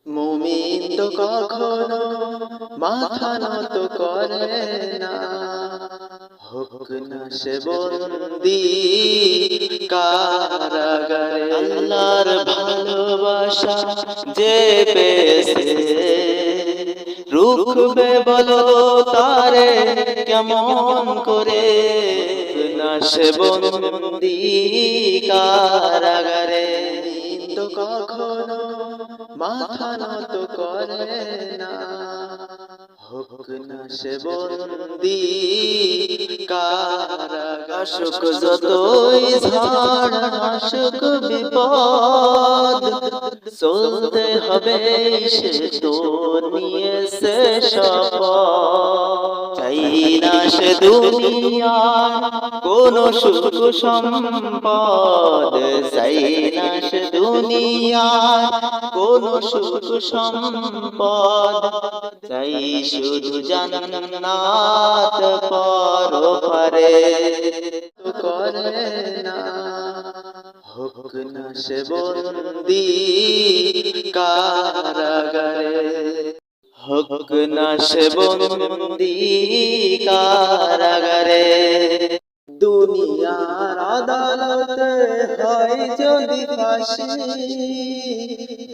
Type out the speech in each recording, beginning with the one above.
মুমিন তো কখনো মাথা নত করে না, হোক না সে বন্দী কারাগারে। আল্লাহর ভালোবাসা যে পেয়েছে, রুখবে বলো তারে কেমন করে, না সে বন্দী কারাগারে। তো কখনো মাথা নত করে না, হোক না সে বন্দী কারাগারে। আসুক যতই ঝড় আসুক বিপদ, চলতে হবে সে তো নিয়েছে শপথ। চাই না সে দুনিয়ার কোন সুখ সম্পদ, চাই না সে দুনিয়ার কোন সুখ সম্পদ, চাই শুধু জান্নাত পরপারে। করে না, হোক না সে বন্দী কারাগারে, হোক না সে বন্দী কারাগারে। দুনিয়ার আদালতে হয় যদি ফাঁসি,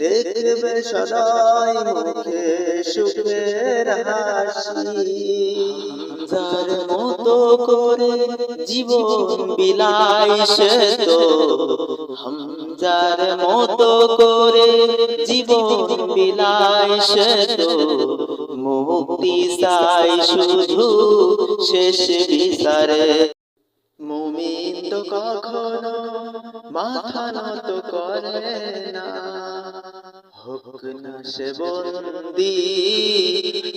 দেখবে সদাই মুখে সুখের হাসি। যার মতো করে জীবন বিলায় সে তো, হামজার মতো করে জীবন বিলায় সে তো, মুক্তি চাই শুধু শেষ বিচারে। মুমিন তো কখনো মাথা নত করে না, হোক না সে বন্দী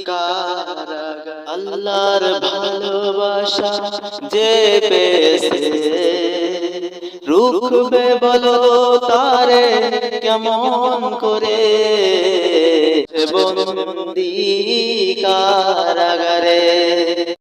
কারাগারে। আল্লাহর ভালোবাসা যে পেয়েছে, রুখবে বলো তারে কেমন করে, সে বন্দী কারাগারে।